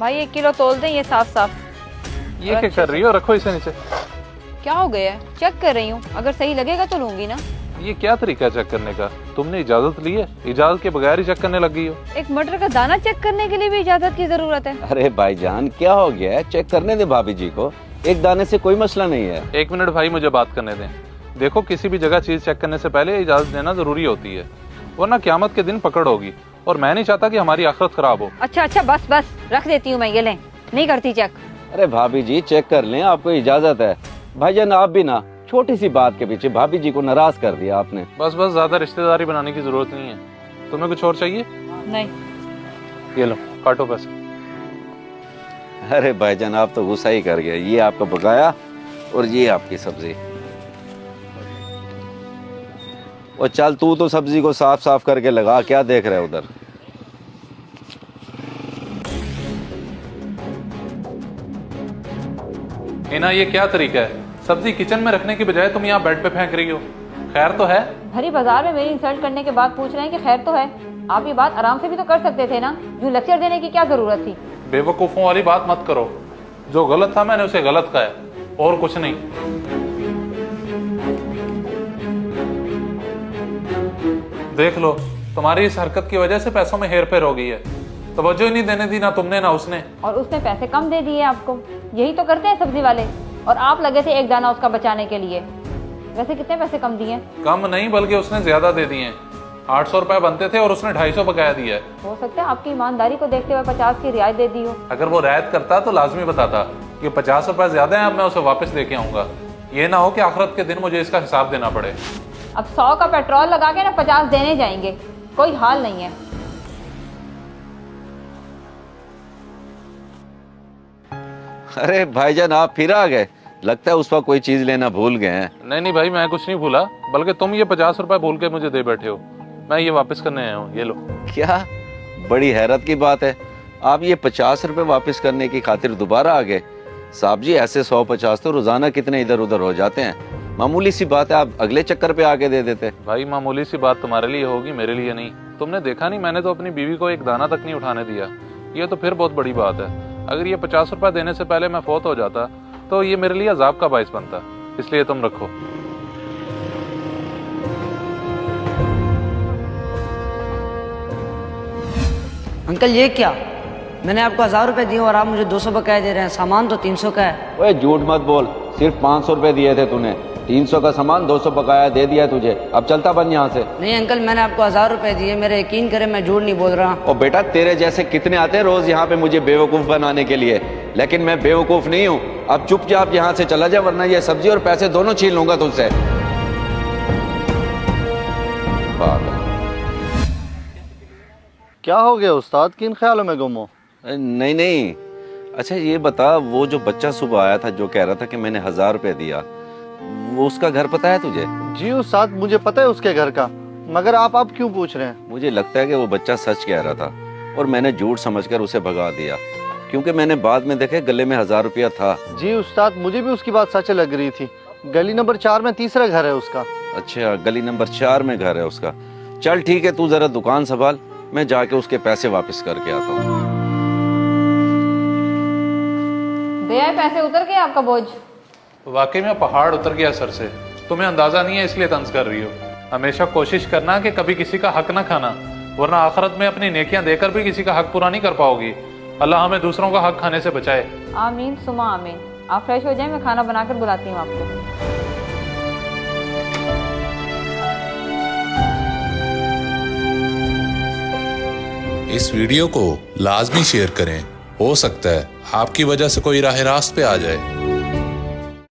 भाई 1 किलो तोल दें ये साफ साफ। ये क्या कर रही हो? रखो इसे नीचे। क्या हो गया है? चेक कर रही हूँ, अगर सही लगेगा तो लूंगी ना। ये क्या तरीका है चेक करने का? तुमने इजाजत ली है? इजाजत के बगैर ही चेक करने लग गई हो। एक मटर का दाना चेक करने के लिए भी इजाजत की जरूरत है? अरे भाईजान क्या हो गया है? चेक करने दे भाभी जी को, एक दाने से कोई मसला नहीं है। 1 मिनट भाई, मुझे बात करने दें। देखो, किसी भी जगह चीज चेक करने से पहले इजाजत देना जरूरी होती है, वरना क़यामत के दिन पकड़ होगी, और मैं नहीं चाहता कि हमारी आखिरत खराब हो। अच्छा बस बस रख देती हूँ मैं, ये लें, नहीं करती चेक। अरे भाभी जी चेक कर लें, आपको इजाजत है। भाईजान आप भी ना, छोटी सी बात के पीछे भाभी जी को नाराज कर दिया आपने। बस बस, ज्यादा रिश्तेदारी बनाने की जरूरत नहीं है। तुम्हें कुछ और चाहिए? नहीं। ये लो, काटो पैसे। अरे भाईजान आप तो गुस्सा ही कर गए। ये आपका बकाया और ये आपकी सब्जी। और चल तू तो सब्जी को साफ साफ करके लगा, क्या देख रहे उधर? हिना, ये क्या तरीका है? सब्जी किचन में रखने की बजाय तुम यहाँ बेड पे फेंक रही हो। खैर तो है? भरी बाजार में मेरी इंसल्ट करने के बाद पूछ रहे हैं कि खैर तो है। आप ये बात आराम से भी तो कर सकते थे ना, जो लेक्चर देने की क्या जरूरत थी? बेवकूफों वाली बात मत करो। जो गलत था मैंने उसे गलत कहा है, और कुछ नहीं। देख लो, तुम्हारी इस हरकत की वजह से पैसों में हेर फेर हो गई है। तवज्जो ही नहीं देने दी, ना तुमने ना उसने। और उसने पैसे कम दे दिए आपको। यही तो करते हैं सब्जी वाले, और आप लगे थे एक दाना उसका बचाने के लिए। वैसे कितने पैसे कम दिए? कम नहीं, बल्कि उसने ज्यादा दे दिए। 800 रुपए बनते थे और उसने 250 बकाया दिया है। हो सकता है आपकी ईमानदारी को देखते हुए 50 की रियायत दे दी हो। अगर वो रियायत करता तो लाजमी बताता कि 50 रुपए ज्यादा है, अब मैं उसे वापस लेके आऊंगा। ये ना हो कि आखिरत के दिन मुझे इसका हिसाब देना पड़े। अब 100 का पेट्रोल लगा के ना 50 देने जाएंगे, कोई हाल नहीं है। अरे भाईजान आप फिर आ गए, लगता है उस वक्त कोई चीज लेना भूल गए हैं। नहीं भाई, मैं कुछ नहीं भूला, बल्कि तुम ये 50 रुपए भूल के मुझे दे बैठे हो। मैं ये वापस करने आया हूँ, ये लो। क्या बड़ी हैरत की बात है, आप ये 50 रुपए वापस करने की खातिर दोबारा आ गए? साहब जी ऐसे 100-50 तो रोजाना कितने इधर उधर हो जाते हैं, मामूली सी बात है, आप अगले चक्कर पे आके दे देते। भाई मामूली सी बात तुम्हारे लिए होगी, मेरे लिए नहीं। तुमने देखा नहीं, मैंने तो अपनी बीवी को एक दाना तक नहीं उठाने दिया। ये तो फिर बहुत बड़ी बात है। अगर ये 50 रुपए देने से पहले मैं फौत हो जाता तो ये मेरे लिए अजाब का बाइस बनता। इसलिए तुम रखो। अंकल ये क्या, मैंने आपको 1000 रुपए दिए और आप मुझे 200 बकाया दे रहे हैं। सामान तो 300 का है। ओए झूठ मत बोल, सिर्फ 500 रुपए दिए थे तूने, 300 का सामान 200 बकाया दे दिया तुझे। अब चलता बन यहाँ से। नहीं अंकल, मैंने आपको 1000 रुपए दिए, मेरे यकीन करें मैं झूठ नहीं बोल रहा। और बेटा तेरे जैसे कितने आते हैं रोज यहाँ पे मुझे बेवकूफ बनाने के लिए, लेकिन मैं बेवकूफ नहीं हूँ। अब चुपचाप यहाँ से चला जा, वरना ये सब्जी और पैसे दोनों छीन लूंगा तुझसे। क्या हो गया उस्ताद, किन ख्यालों में गुम हो? नहीं, अच्छा ये बता, वो जो बच्चा सुबह आया था जो कह रहा था कि मैंने 1000 रुपए दिया, वो उसका घर पता है तुझे? जी उस्ताद मुझे पता है उसके घर का, मगर आप अब क्यों पूछ रहे हैं? मुझे लगता है कि वो बच्चा सच कह रहा था और मैंने झूठ समझकर उसे भगा दिया, क्योंकि मैंने बाद में देखे गले में 1000 रुपया था। जी उस्ताद मुझे भी उसकी बात सच लग रही थी। गली नंबर 4 में तीसरा घर है उसका। अच्छा, गली नंबर 4 में घर है उसका। चल ठीक है, तू जरा दुकान संभाल, मैं जाके उसके पैसे वापस करके आता हूँ। दे आए पैसे, उतर गए आपका बोझ? वाकई में पहाड़ उतर गया सर से। तुम्हें अंदाजा नहीं है इसलिए तंज कर रही हो। हमेशा कोशिश करना कि कभी किसी का हक ना खाना, वरना आखिरत में अपनी नेकियां देकर भी किसी का हक पूरा नहीं कर पाओगी। अल्लाह हमें दूसरों का हक खाने से बचाए। आमीन सुमा आमीन। आप फ्रेश हो जाएं, मैं खाना बनाकर बुलाती हूँ आपको। इस वीडियो को लाजमी शेयर करें, हो सकता है आपकी वजह से कोई राह रास्त पे आ जाए।